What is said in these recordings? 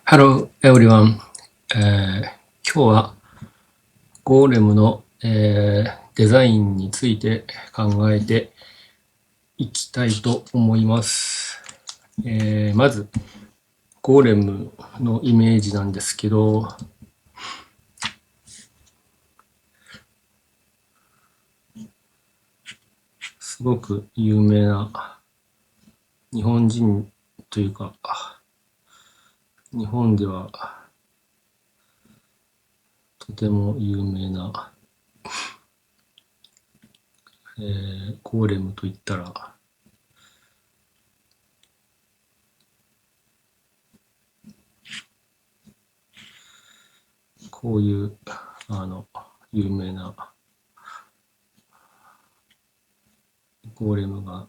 Hello everyone、今日はゴーレムの、デザインについて考えていきたいと思います。まずゴーレムのイメージなんですけど、すごく有名な日本人というか日本ではとても有名な、ゴーレムといったらこういう有名なゴーレムが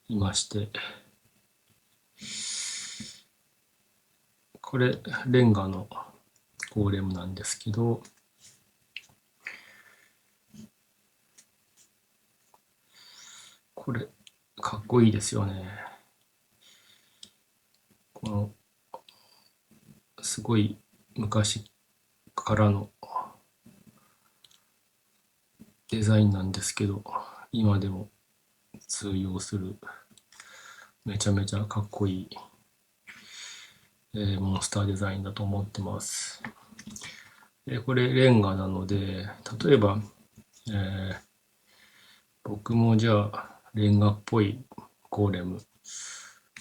いまして、これレンガのゴーレムなんですけど、これかっこいいですよね。このすごい昔からのデザインなんですけど、今でも通用するめちゃめちゃかっこいい、モンスターデザインだと思ってます。これレンガなので、例えば、えー僕もじゃあレンガっぽいゴーレム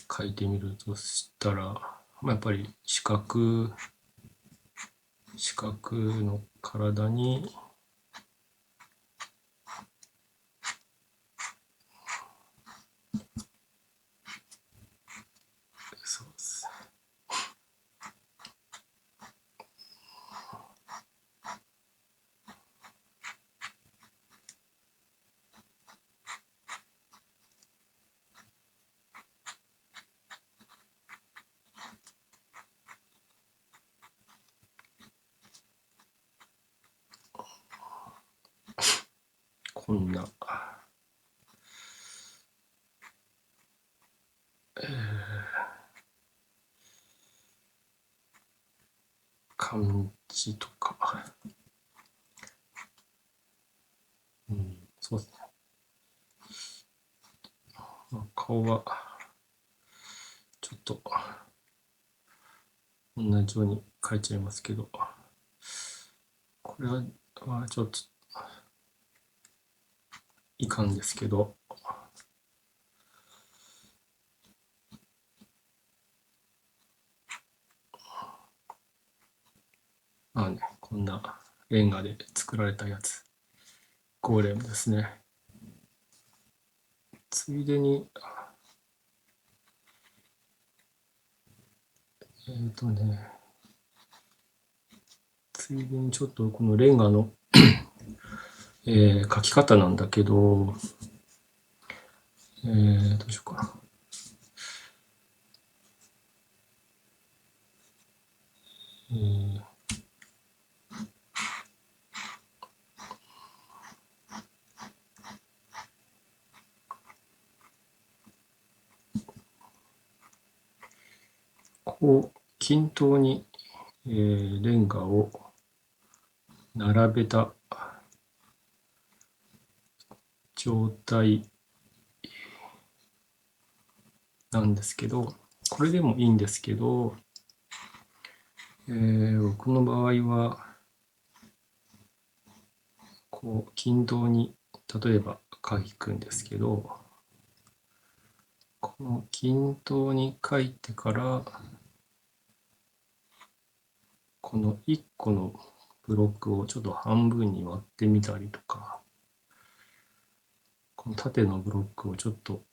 描いてみるとしたら、やっぱり四角の体にそうです。こんな、感じとか、そうですね。顔はちょっと同じように描いちゃいますけど、これはちょっといかんですけど、こんなレンガで作られたやつ、ゴーレムですね。ついでに、ついでにちょっとこのレンガの、描き方なんだけど、どうしようかな。こう均等に、レンガを並べた状態なんですけど、これでもいいんですけど、僕の場合はこう均等に例えば書くんですけど、この均等に書いてからこの1個のブロックをちょっと半分に割ってみたりとか、この縦のブロックをちょっと、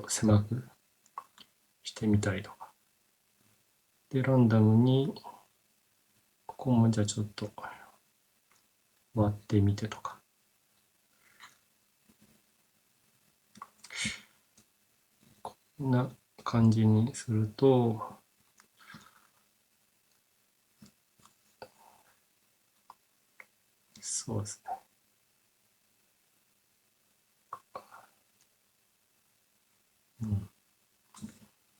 狭くしてみたりとか。で、ランダムに、ここもじゃあちょっと割ってみてとか。こんな感じにすると、そうですね。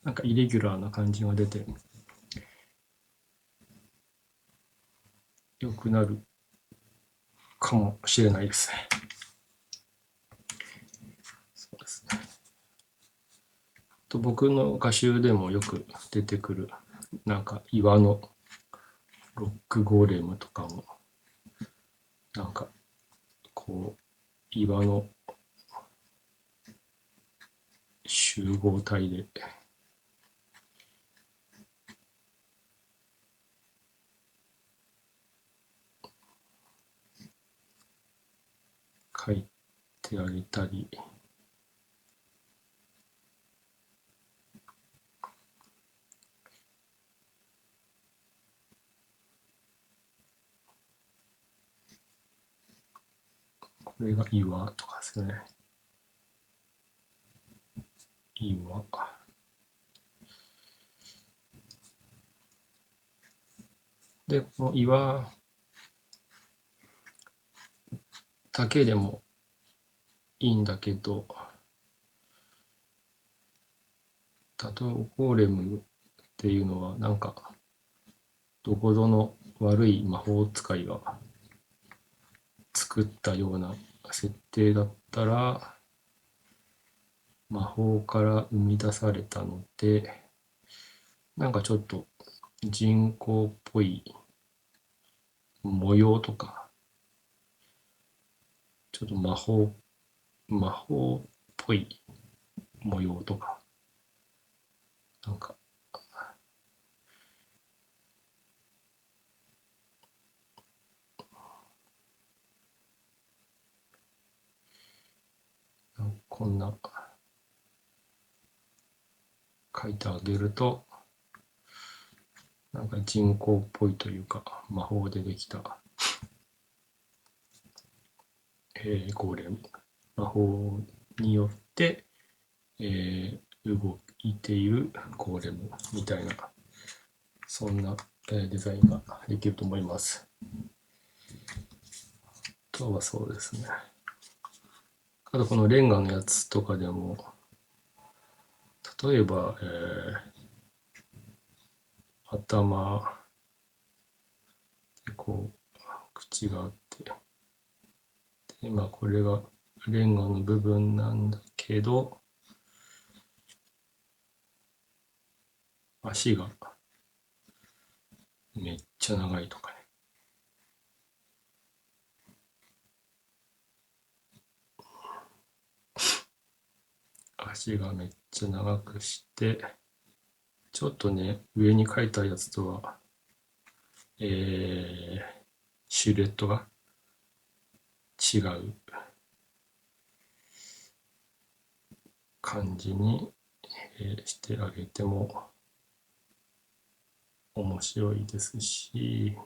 なんかイレギュラーな感じが出て良くなるかもしれないですね。そうですね。と僕の画集でもよく出てくるなんか岩のロックゴーレムとかもなんかこう岩の集合体で描いてあげたり、これが岩とかですね。岩。で、この岩だけでもいいんだけど、例えばゴーレムっていうのはなんかどこぞの悪い魔法使いが作ったような設定だったら魔法から生み出されたのでなんかちょっと人工っぽい模様とかちょっと魔法っぽい模様とかなんかこんな書いてあげるとなんか人工っぽいというか魔法でできた、ゴーレム魔法によって、動いているゴーレムみたいなそんな、デザインができると思います。あとはそうですね。あとこのレンガのやつとかでも例えば、頭でこう口があってで、まあ、これがレンガの部分なんだけど足がめっちゃ長いとかね。足がめっちゃ長くしてちょっとね上に書いたやつとは、シルエットが違う感じに、してあげても面白いですし、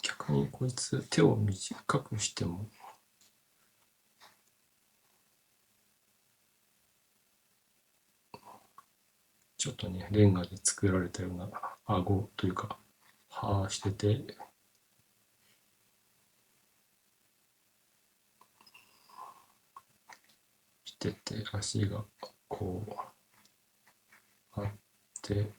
逆にこいつ手を短くしてもちょっとねレンガで作られたような顎というか歯してて足がこうあって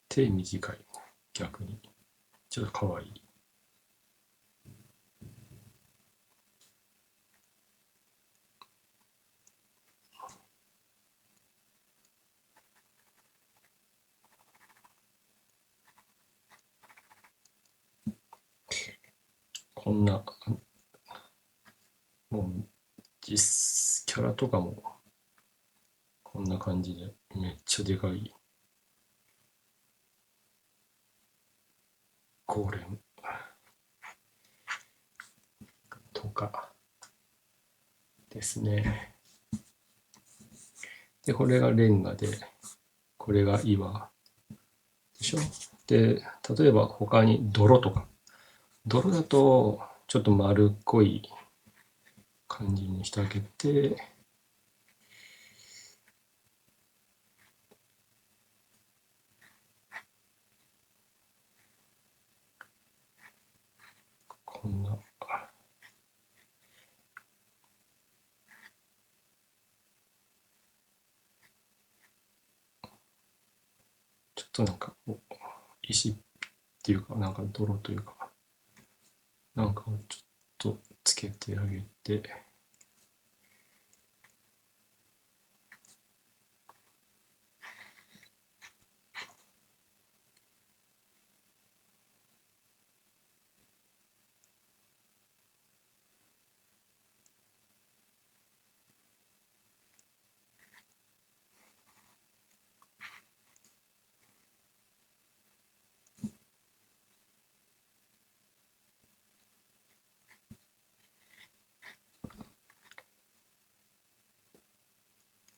手短い逆にちょっとかわいい。こんなもう実キャラとかもこんな感じでめっちゃでかいゴーレムとかですね。でこれがレンガでこれが岩でしょ。で例えば他に泥とか泥だとちょっと丸っこい感じにしてあげてこんな。ちょっとなんか石っていうか、なんか泥というか、なんかをちょっとつけてあげて、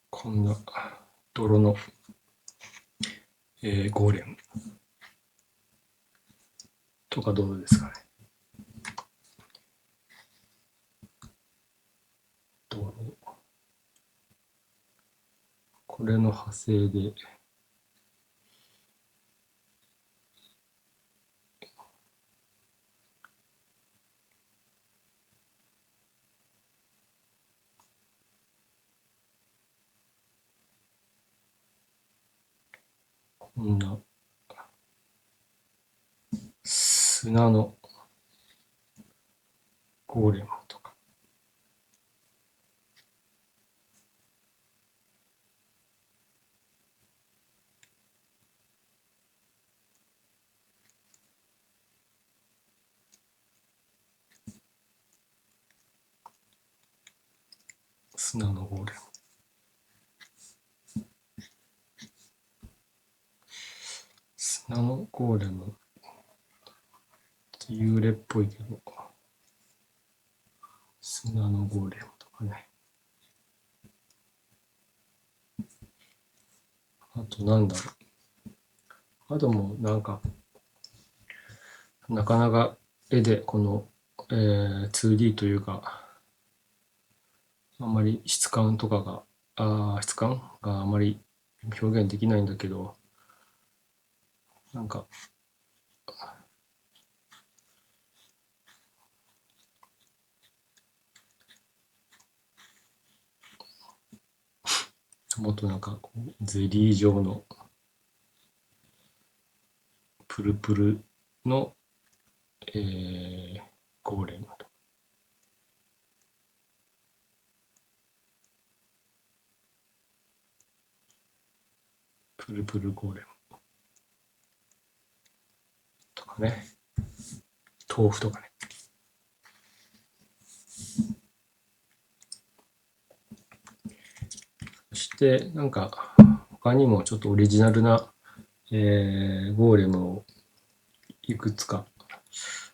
こんな泥の、ゴーレムとかどうですかね。泥。これの派生で、こんな砂のゴーレムとか、砂のゴーレム。砂のゴーレムって幽霊っぽいけど、砂のゴーレムとかね。あとなんだろう。あともなんか、なかなか絵でこの、2D というか、あんまり質感とかが、質感があまり表現できないんだけど、なんか、もっとなんかこうゼリー状のプルプルの、ゴーレムと。プルプルゴーレムとかね。豆腐とかね。そしてなんか他にもちょっとオリジナルな、ゴーレムをいくつか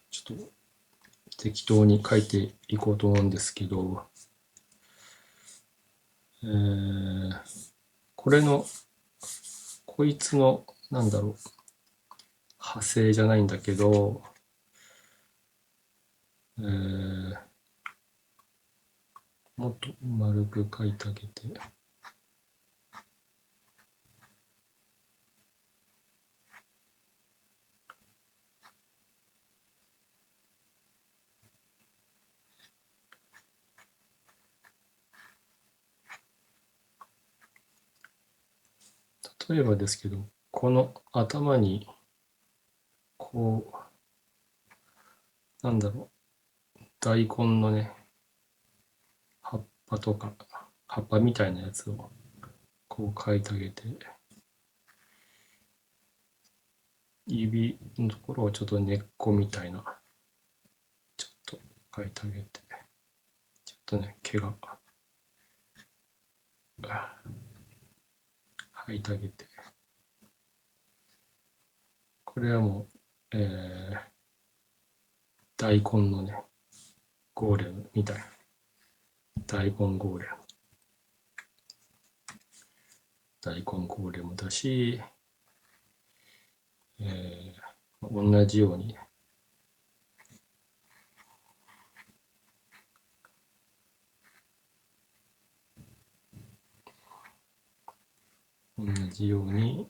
ちょっと適当に書いていこうと思うんですけど、これのこいつのなんだろう、派生じゃないんだけど、もっと丸く書いてあげて、例えばですけど、この頭にこうなんだろう、大根のね、葉っぱとか葉っぱみたいなやつをこう描いてあげて、指のところをちょっと根っこみたいなちょっと描いてあげて、ちょっとね毛が描いてあげて、これはもう、大根のねゴーレムみたいな、大根ゴーレム、大根ゴーレムだし、同じようにね、同じように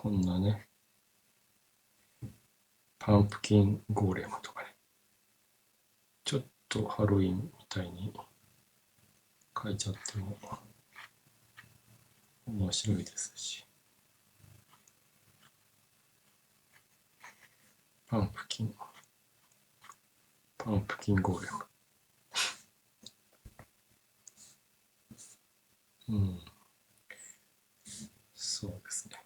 こんなね、パンプキンゴーレムとかね、ちょっとハロウィンみたいに書いちゃっても面白いですし、パンプキンゴーレム。うん。そうですね。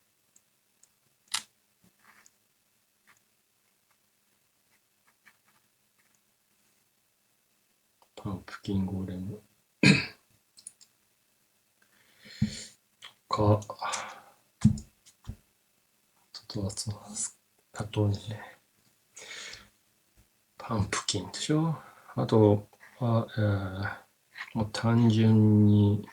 パンプキンゴーレムか、あとね、パンプキンでしょ。あとは、もう単純に、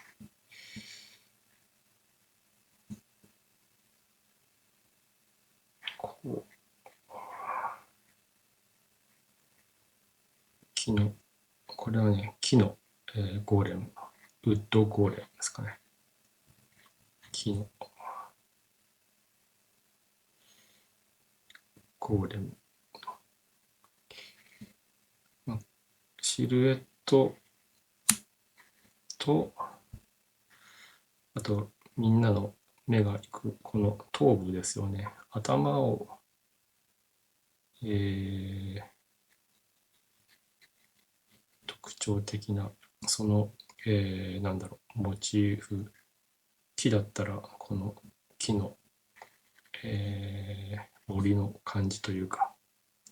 こう、木の、これはね、木の、ゴーレム、ウッドゴーレムですかね。木のゴーレム。シルエットと、あと、みんなの目が行く、この頭部ですよね。頭を、特徴的な、その、なんだろう、モチーフ、木だったら、この木の、森の感じというか、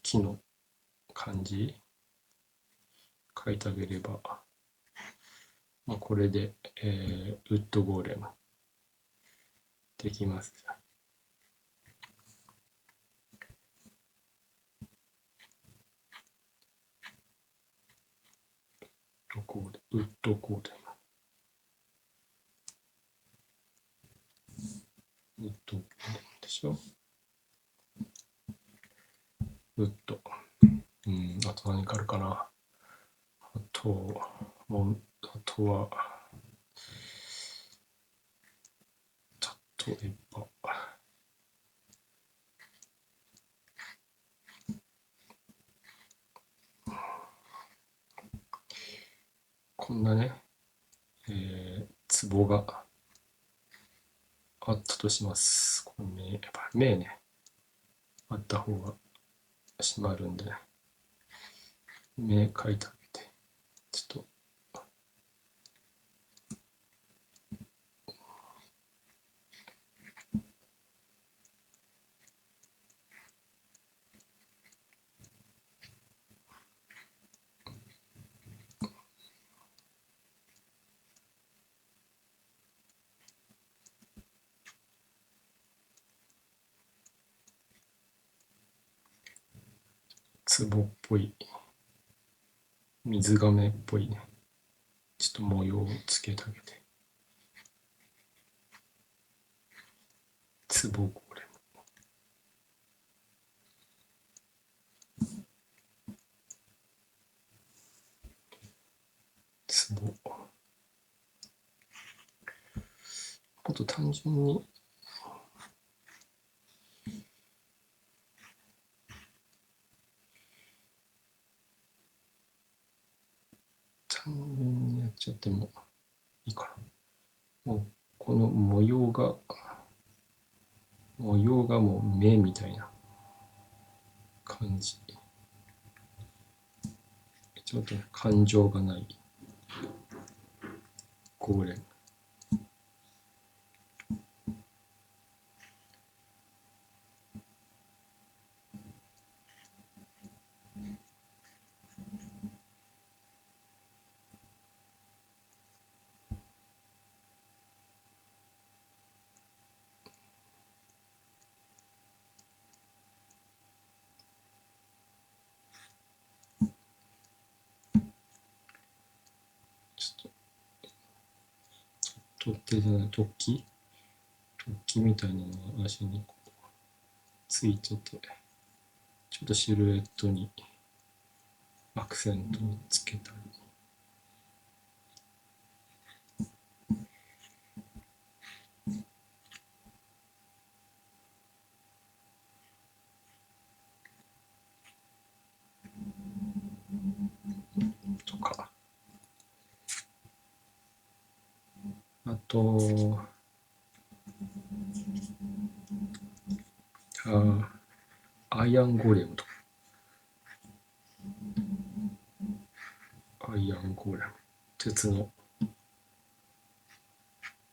木の感じ、書いてあげれば、まあ、これで、ウッドゴーレムできます。ウッドゴーレム。ウッドゴーレムでしょ。ウッド。うん、あと何かあるかな。あとは、例えば、こんなね、壺があったとします。これやっぱ目ね、あった方が閉まるんでね、目描いてあげて、ちょっと、壺っぽい、水亀っぽいね、ちょっと模様をつけてあげて、壺ゴーレム、壺。あと単純に、やっちゃってもいいかな。もう、この模様がもう目みたいな感じ。ちょっと感情がないゴーレム。ちょっと、取っ手じゃない、突起みたいなのが足にこうついてて、ちょっとシルエットにアクセントをつけたり。と、アイアンゴーレムとか。アイアンゴーレム。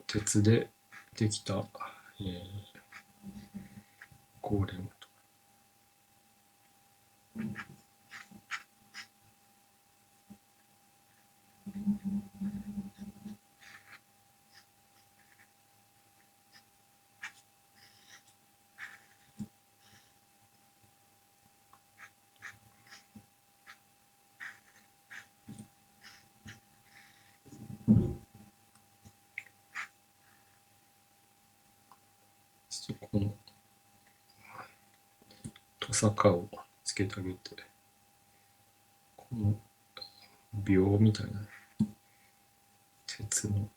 鉄でできた、ゴーレムとか。そこのトサカをつけてあげて、この秒みたいな鉄の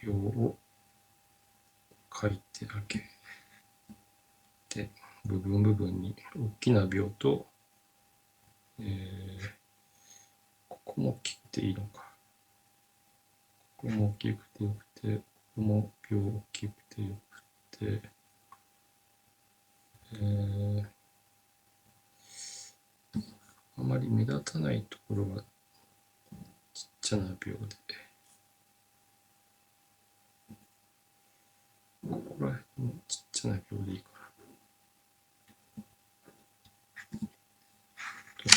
秒を書いてあげて、部分に大きな秒と、ここも切っていいのか。ここも大きくてよくて、ここも秒大きくてよくて、あまり目立たないところがちっちゃな秒で、ここら辺もちっちゃな秒でいいかな。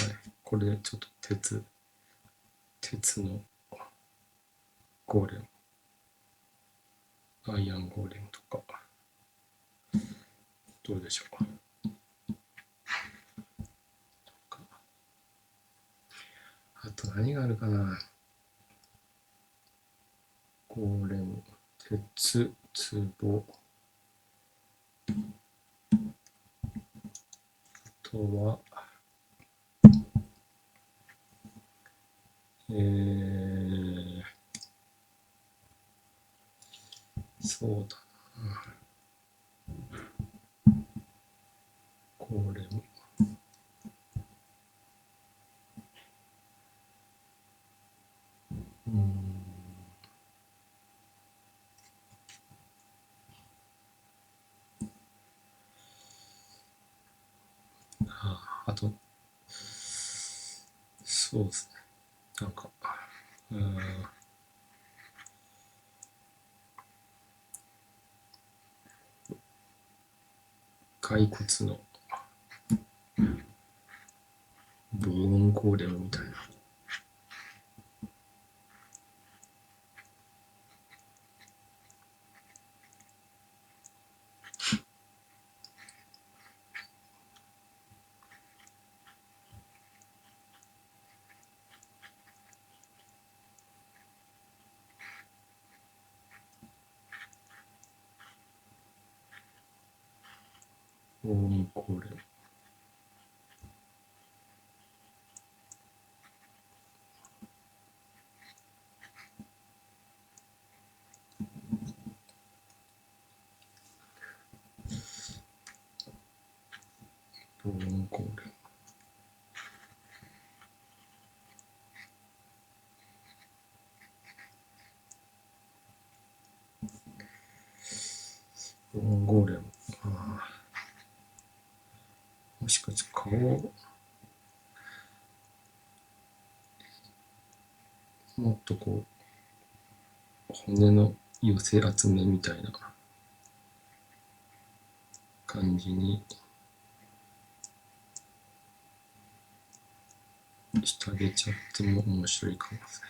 はい、これでちょっと鉄のゴーレム、アイアンゴーレムとか、どうでしょう。あと何があるかな。ゴーレム、鉄、壺。あとは、そうだな。ゴーレム。あと、そうですね。なんか、骸骨のブーンゴーレムみたいな。ブーンゴーレム。ブーンゴーレム。ブーンゴーレム。もしかして顔、もっとこう、骨の寄せ集めみたいな感じにしてあげちゃっても面白いかもですね。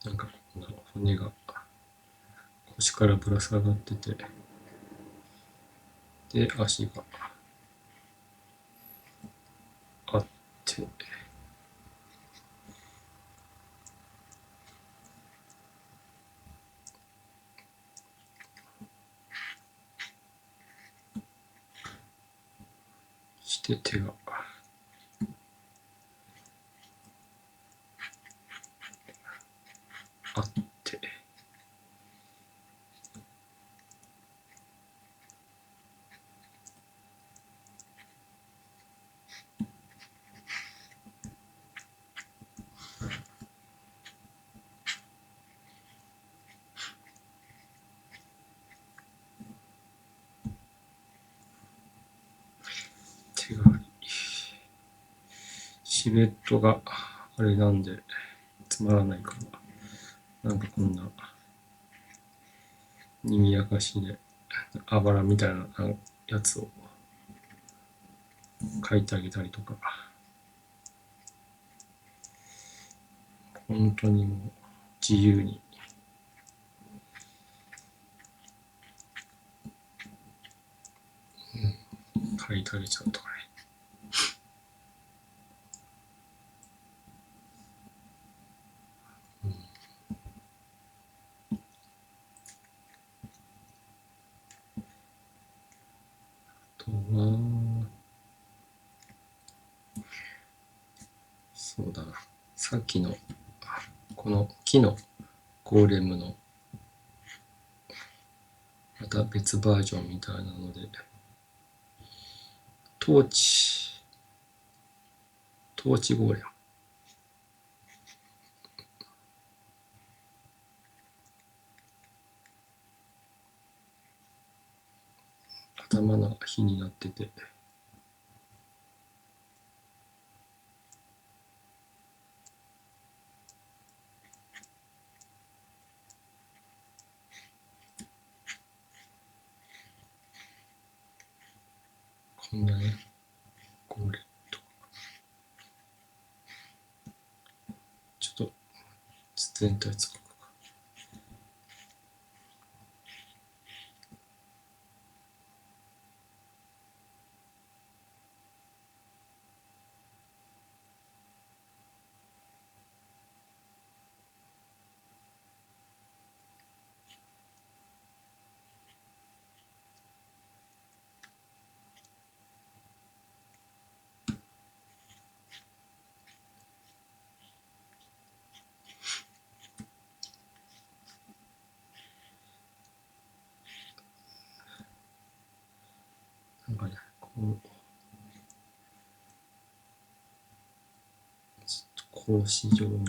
なんかこんな骨が腰からぶら下がってて、で、足があって、で、手があって、手がシルエットがあれなんでつまらないから、なんかこんなにぎやかしであばらみたいなやつを描いてあげたりとか、本当にもう自由に描いてあげちゃうとかね。あとは、そうだな。さっきの、この木のゴーレムの、また別バージョンみたいなので、トーチゴーレム。頭の火になってて、こんなね、ゴーレムと。ちょっと全体使うか。なんかね、こう、ちょっと格子状の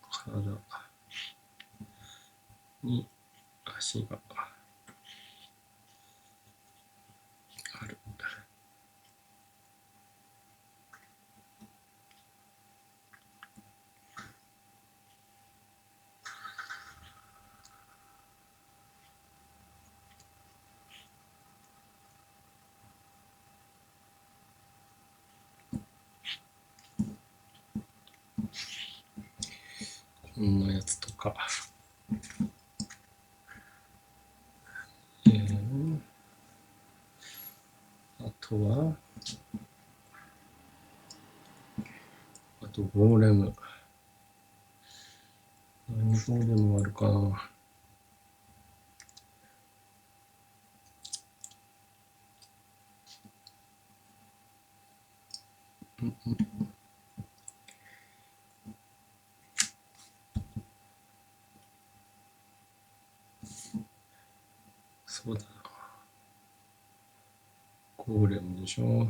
体に足がある。こんなやつとか。あとは、あとゴーレム。何ゴーレムあるかな。そうだな。ゴーレムでしょ。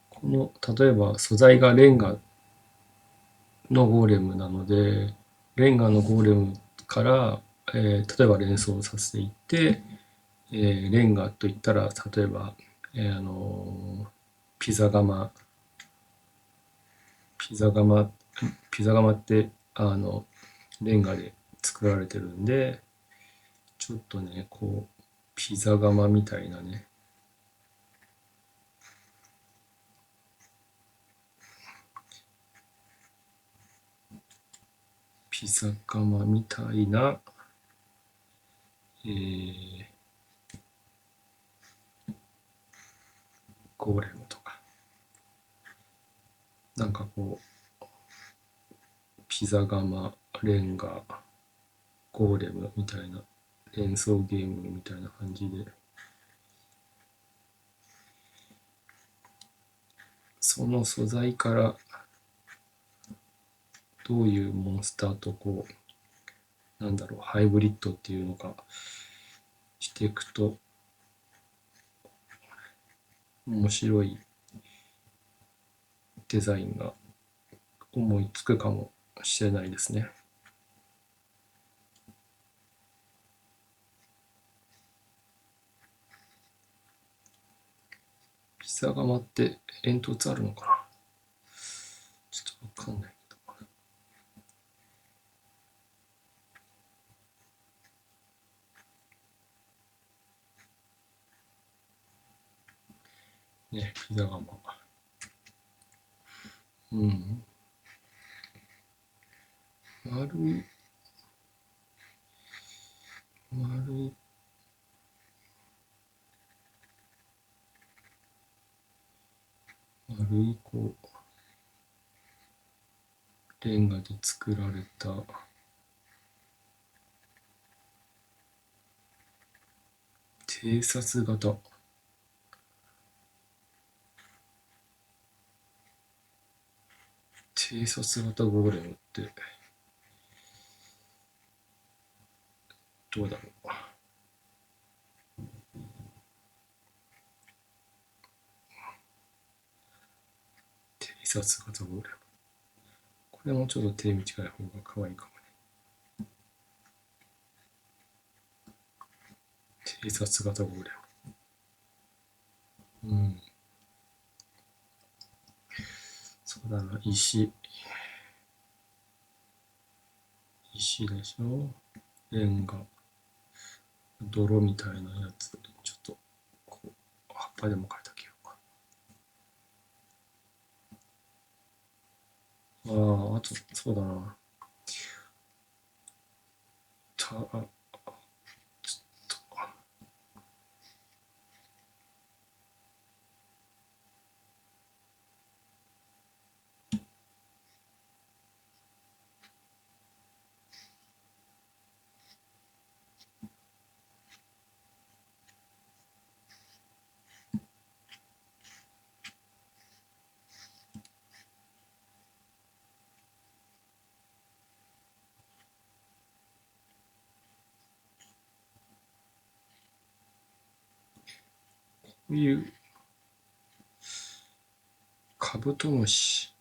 この、例えば素材がレンガのゴーレムなので、レンガのゴーレムから、例えば連想させていって、レンガといったら、例えば、ピザ窯、ピザ窯、ピザ窯って、レンガで作られてるんで、ちょっとね、こう、ピザ窯みたいなね、ピザ窯みたいな、ゴーレムとか。なんかこう、ピザ窯、レンガ、ゴーレムみたいな連想ゲームみたいな感じで、その素材からどういうモンスターとこう、なんだろう、ハイブリッドっていうのかしていくと面白いデザインが思いつくかもしれないですね。ピザ窯って煙突あるのかな、ちょっとわかんないけど。ね、ピザ窯。うん。丸い、丸い、丸いこう、レンガで作られた偵察型。偵察型ゴーレムってどうだろう。偵察型ゴーレム。これもちょっと手短い方が可愛いかもね。偵察型ゴーレム。うん。そうだな。石でしょ。レンガ。泥みたいなやつ。ちょっと、こう、葉っぱでも描いてあげようか。ああ、あと、そうだな。ちょっと、こういうカブトムシ、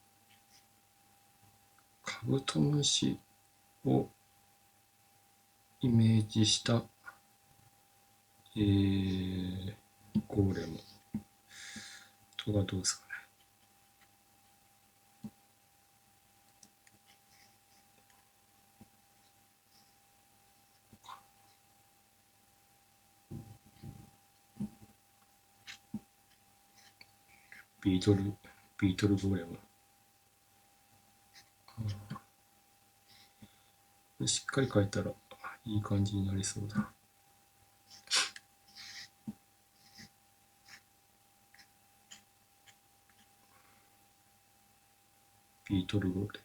カブトムシをイメージした、ゴーレムとかどうですかね。ビートル、ビートルゴーレム。しっかり描いたらいい感じになりそうだ。ビートルゴーレム。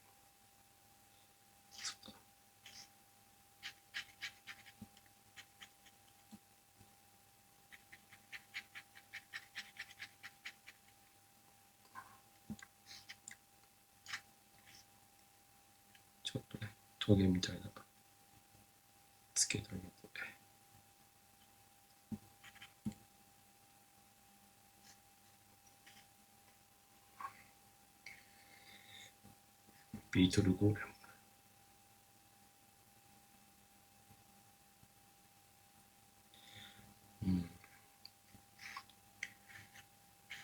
ちょっとね、トゲみたいなつけてあげて。ビートルゴーレム。うん。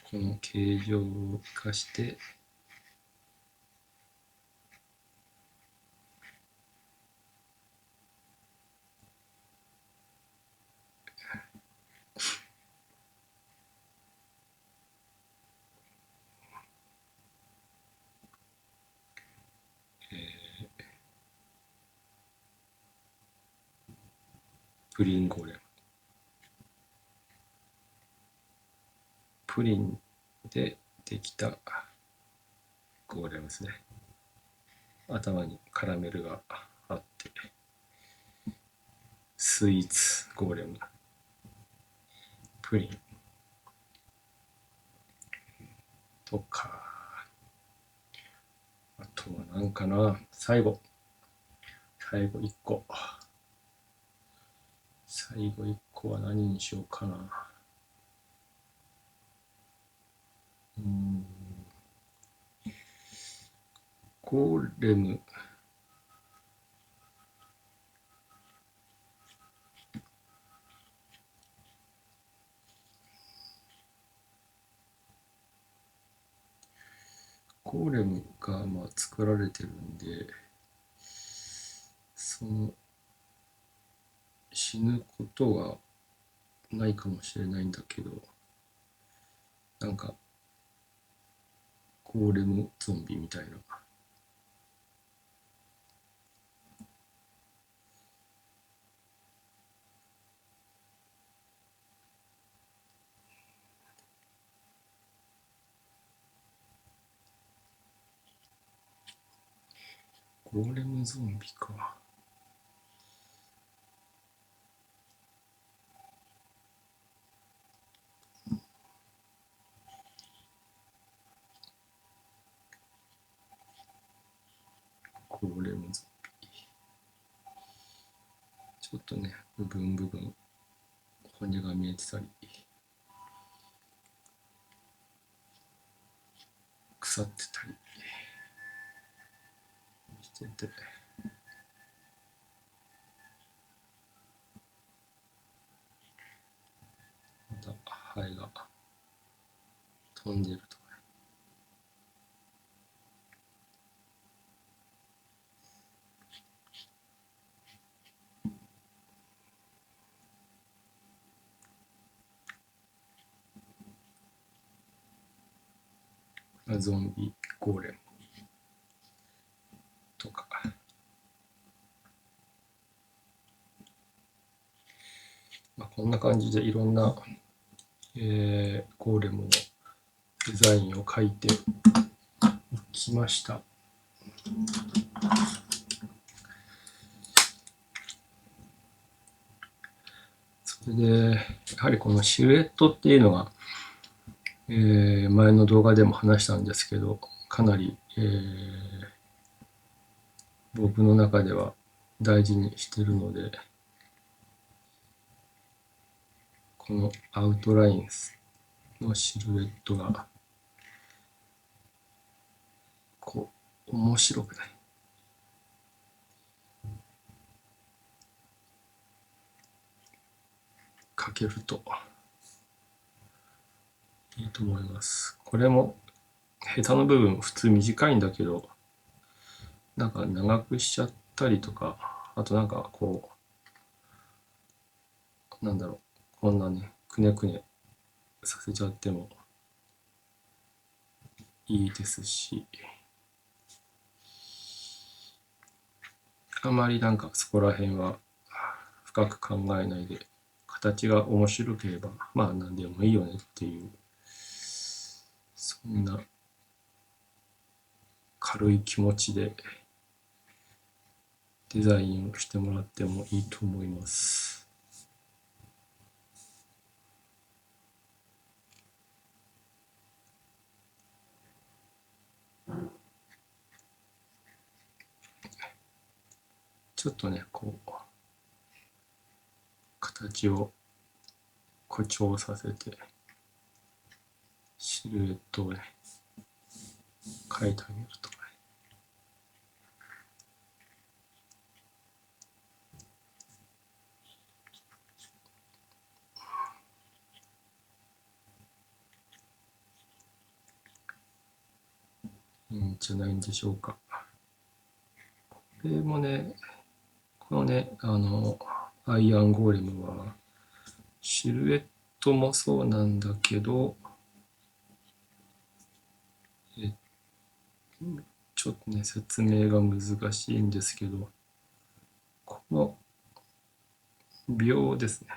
この形状を生かして、プリンゴーレム。プリンでできたゴーレムですね。頭にカラメルがあって、スイーツゴーレム、プリンとか、あとは何かな、最後1個。最後1個は何にしようかな。ゴーレム、ゴーレムがまあ作られてるんで、その死ぬことはないかもしれないんだけど、なんかゴーレムゾンビみたいな。ゴーレムゾンビか。ゴーレムゾンビ。ちょっとね、部分骨が見えてたり、腐ってたりしてて、またハエが飛んでるとかね。ゾンビゴーレムとか。まあ、こんな感じでいろんな、ゴーレムのデザインを描いてきました。それで、やはりこのシルエットっていうのが、前の動画でも話したんですけど、かなり、僕の中では大事にしてるので、このアウトラインのシルエットがこう面白くない描けるといいと思います。これもヘタの部分普通短いんだけど、なんか長くしちゃったりとか、あとなんかこうなんだろう、こんなねくねくねさせちゃってもいいですし、あまりなんかそこら辺は深く考えないで、形が面白ければまあ何でもいいよねっていう、そんな軽い気持ちでデザインをしてもらってもいいと思います。ちょっとねこう形を誇張させてシルエットをね描いてあげるとかいいんじゃないんでしょうか。これもね、このねアイアンゴーレムはシルエットもそうなんだけど、ちょっとね説明が難しいんですけど、この秒ですね、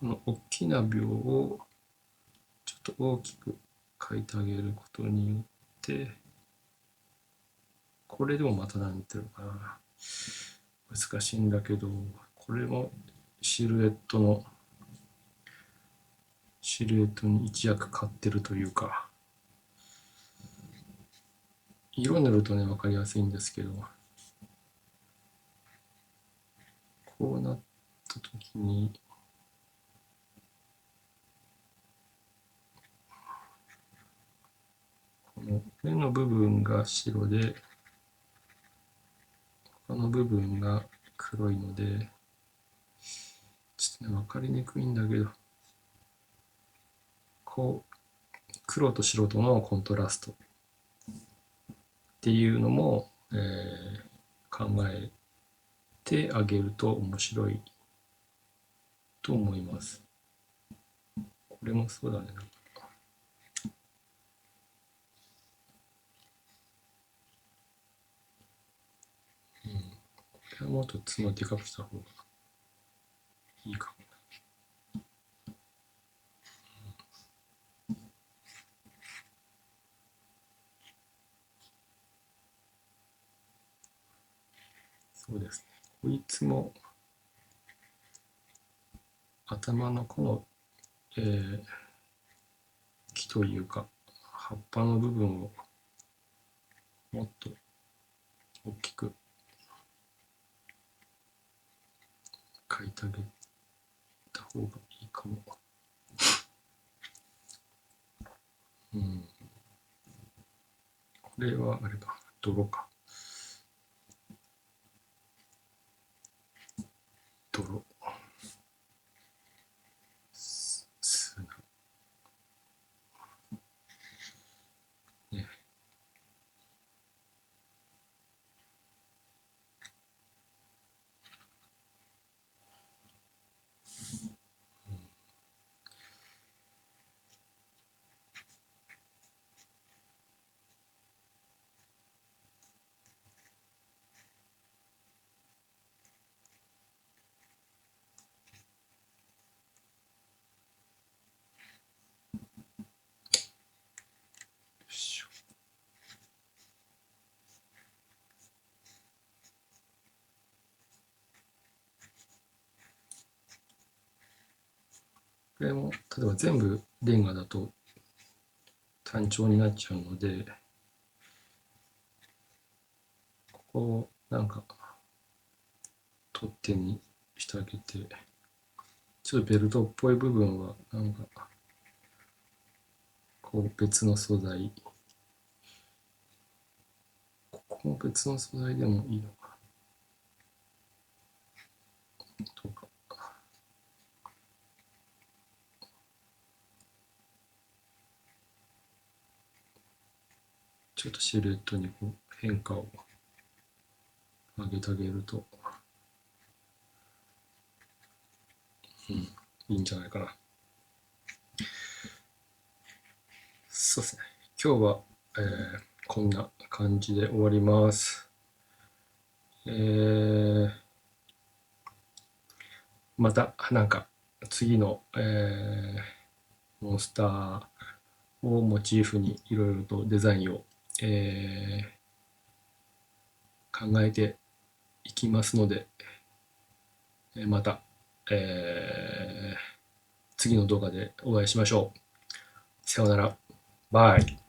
この大きな秒をちょっと大きく描いてあげることによって、これでもまたなんていうのかな。難しいんだけど、これもシルエットに一役買ってるというか、色塗るとね、わかりやすいんですけど、こうなった時に、この上の部分が白で、他の部分が黒いので、ちょっとね、わかりにくいんだけど、こう、黒と白とのコントラストっていうのも、考えてあげると面白いと思います。これもそうだね。これはもっと角でかくした方がいいかも。そうですね。こいつも頭のこの、木というか葉っぱの部分をもっと大きく描いてあげた方がいいかも。うん。これはあれか、泥か。泥。砂。ね。よいしょ。これも例えば全部レンガだと単調になっちゃうので、ここをなんか取っ手にしてあげて、ちょっとベルトっぽい部分はなんかこう別の素材、ここも別の素材でもいいのかとか。ちょっとシルエットにこう変化を上げてあげると、いいんじゃないかな。そうですね。今日は、こんな感じで終わります。またなんか次の、モンスターをモチーフにいろいろとデザインを、考えていきますので、また、次の動画でお会いしましょう。さようなら。バイ。